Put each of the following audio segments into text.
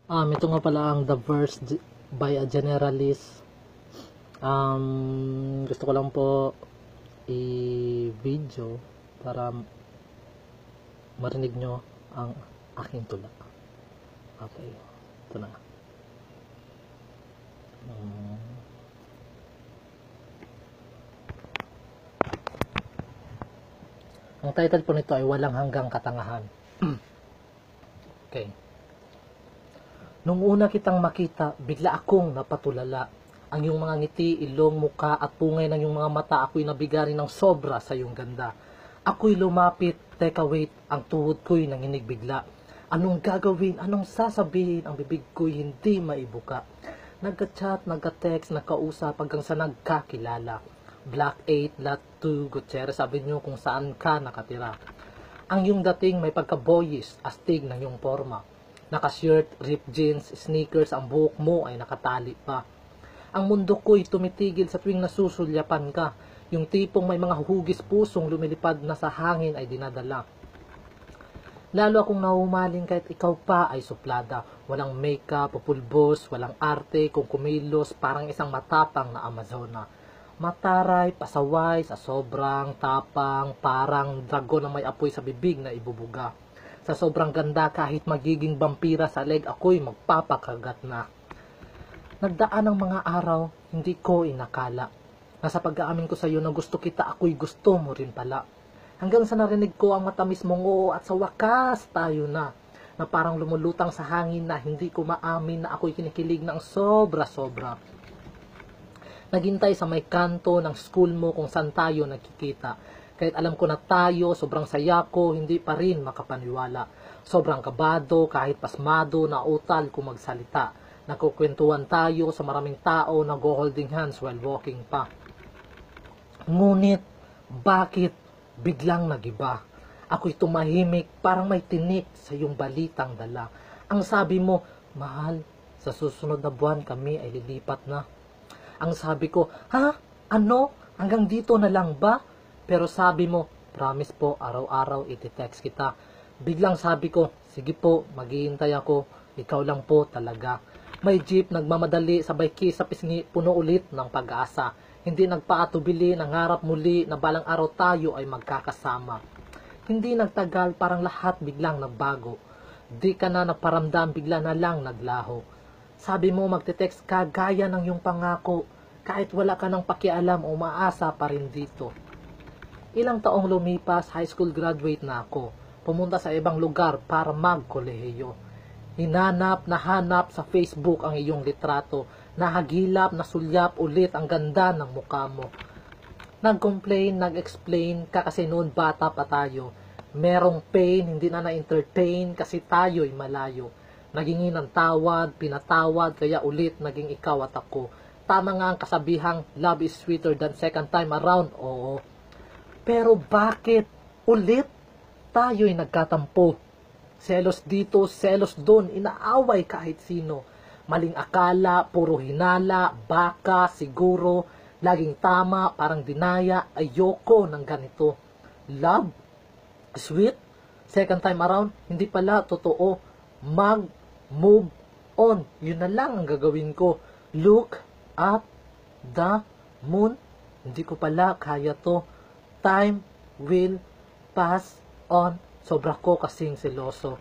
Ito nga pala ang The Verse by a Generalist. Gusto ko lang po i-video para marinig nyo ang aking tula. Okay, ito na. Ang title po nito ay Walang Hanggang Katangahan. Okay. Nung una kitang makita, bigla akong napatulala. Ang iyong mga ngiti, ilong, muka at pungay ng iyong mga mata, ako'y nabigari ng sobra sa iyong ganda. Ako'y lumapit, teka wait, ang tuhod ko'y nanginig bigla. Anong gagawin, anong sasabihin, ang bibig ko'y hindi maibuka. Nagka-chat, nagka-text, nagkausap hanggang sa nagkakilala. Block 8, Lot 2, Gutierrez Avenue kung saan ka nakatira. Ang iyong dating may pagka-boyish, astig ng iyong forma. Naka-shirt, ripped jeans, sneakers, ang buhok mo ay nakatali pa. Ang mundo ko'y tumitigil sa tuwing nasusulyapan ka. Yung tipong may mga hugis pusong lumilipad na sa hangin ay dinadala. Lalo akong nahumaling kahit ikaw pa ay suplada. Walang makeup, pupulbos, walang arte, kung kumilos, parang isang matapang na Amazona. Mataray, pasaway, sa sobrang tapang, parang dragon na may apoy sa bibig na ibubuga. Sa sobrang ganda, kahit magiging vampira sa leg, ako'y magpapakagat na. Nagdaan ang mga araw, hindi ko inakala. Nasa pag-aamin ko sa iyo na gusto kita, ako'y gusto mo rin pala. Hanggang sa narinig ko ang matamis mong oo at sa wakas tayo na. Na parang lumulutang sa hangin na hindi ko maamin na ako'y kinikilig ng sobra-sobra. Naghintay sa may kanto ng school mo kung saan tayo nagkikita. Kahit alam ko na tayo, sobrang saya ko, hindi pa rin makapaniwala. Sobrang kabado, kahit pasmado, na utal kung magsalita. Nagkukwentuhan tayo sa maraming tao, nag-holding hands while walking pa. Ngunit, bakit biglang nagiba? Ako'y tumahimik, parang may tinik sa iyong balitang dala. Ang sabi mo, mahal, sa susunod na buwan kami ay lilipat na. Ang sabi ko, ha? Ano? Hanggang dito na lang ba? Pero sabi mo, promise po, araw-araw iti-text kita. Biglang sabi ko, sige po, maghihintay ako, ikaw lang po talaga. May jeep, nagmamadali, sabay kiss sa pisngi, puno ulit ng pag-asa. Hindi nagpaatubili, nangarap muli na balang araw tayo ay magkakasama. Hindi nagtagal, parang lahat biglang nagbago. Di ka na naparamdam, bigla na lang naglaho. Sabi mo magte-text ka gaya ng iyong pangako, kahit wala ka ng pakialam o maasa pa rin dito. Ilang taong lumipas, high school graduate na ako. Pumunta sa ibang lugar para magkolehiyo. Hinanap, nahanap sa Facebook ang iyong litrato. Nahagilap, nasulyap ulit ang ganda ng mukha mo. Nag-complain, nag-explain ka kasi noon bata pa tayo. Merong pain, hindi na na-entertain kasi tayo'y malayo. Nagingin ng tawad, pinatawad, kaya ulit naging ikaw at ako. Tama nga ang kasabihang, love is sweeter than second time around, oo. Pero bakit ulit tayo'y nagkatampo? Selos dito, selos doon, inaaway kahit sino. Maling akala, puro hinala, baka, siguro, laging tama, parang dinaya, ayoko ng ganito. Love? Sweet? Second time around, hindi pala totoo. Move on. Yun na lang ang gagawin ko. Look at the moon. Hindi ko pala kaya to. Time will pass on. Sobra ko kasing seloso.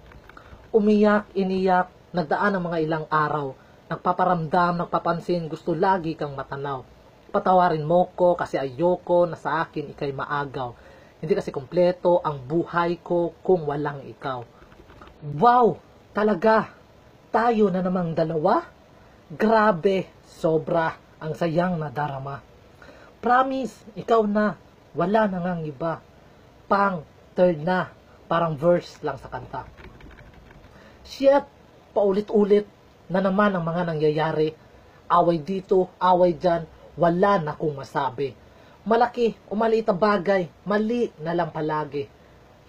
Umiyak, iniyak, nagdaan ang mga ilang araw. Nagpaparamdam, nagpapansin, gusto lagi kang matanaw. Patawarin mo ko kasi ayoko na sa akin ikay maagaw. Hindi kasi kompleto ang buhay ko kung walang ikaw. Wow! Talaga! Tayo na namang dalawa? Grabe! Sobra ang sayang nadarama. Promise, ikaw na. Wala na ngang iba. Pang, third na. Parang verse lang sa kanta. Shit! Paulit-ulit na naman ang mga nangyayari. Away dito, away dyan. Wala na kong masabi. Malaki o maliit na bagay, mali na lang palagi.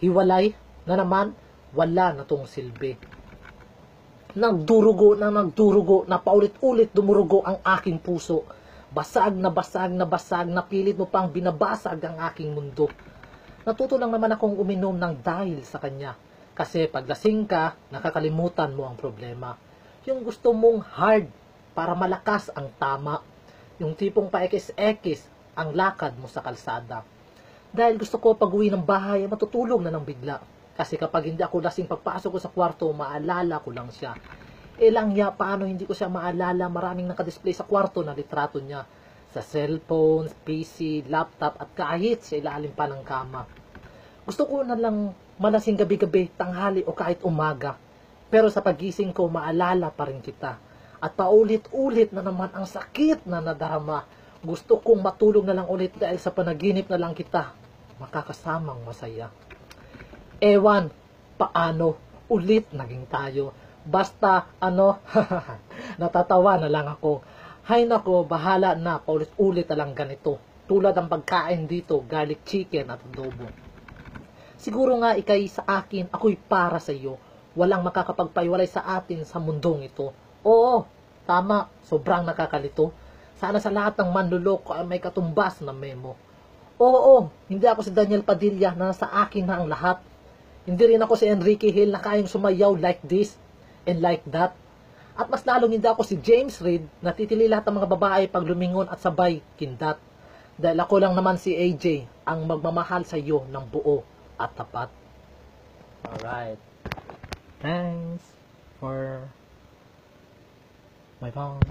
Hiwalay na naman, wala na tong silbi. Nagdurugo, na paulit-ulit dumurugo ang aking puso. Basag na basag na basag, na pilit mo pang binabasag ang aking mundo. Natuto lang naman akong uminom ng dahil sa kanya. Kasi paglasing ka, nakakalimutan mo ang problema. Yung gusto mong hard para malakas ang tama. Yung tipong paekis-ekis ang lakad mo sa kalsada. Dahil gusto ko pag-uwi ng bahay, matutulog na ng bigla. Kasi kapag hindi ako lasing pagpasok ko sa kwarto, maalala ko lang siya. Paano hindi ko siya maalala? Maraming nakadisplay sa kwarto na litrato niya. Sa cellphone, PC, laptop, at kahit sa ilalim pa ng kama. Gusto ko na lang malasing gabi-gabi, tanghali o kahit umaga. Pero sa pagising ko, maalala pa rin kita. At paulit-ulit na naman ang sakit na nadarama. Gusto kong matulog na lang ulit dahil sa panaginip na lang kita makakasamang masaya. Ewan, paano ulit naging tayo. Basta, natatawa na lang ako. Hay nako, bahala na, paulit-ulit na lang ganito. Tulad ang pagkain dito, garlic chicken at adobo. Siguro nga ikay sa akin, ako'y para sa iyo. Walang makakapagpaiwalay sa atin sa mundong ito. Oo, tama, sobrang nakakalito. Sana sa lahat ng manluloko ay may katumbas na memo. Oo, hindi ako si Daniel Padilla na nasa akin na ang lahat. Hindi rin ako si Enrique Hill na kayang sumayaw like this and like that. At mas lalong hindi ako si James Reid na titili lahat ng mga babae pag lumingon at sabay kindat. Dahil ako lang naman si AJ ang magmamahal sa iyo ng buo at tapat. Alright. Thanks for my phone.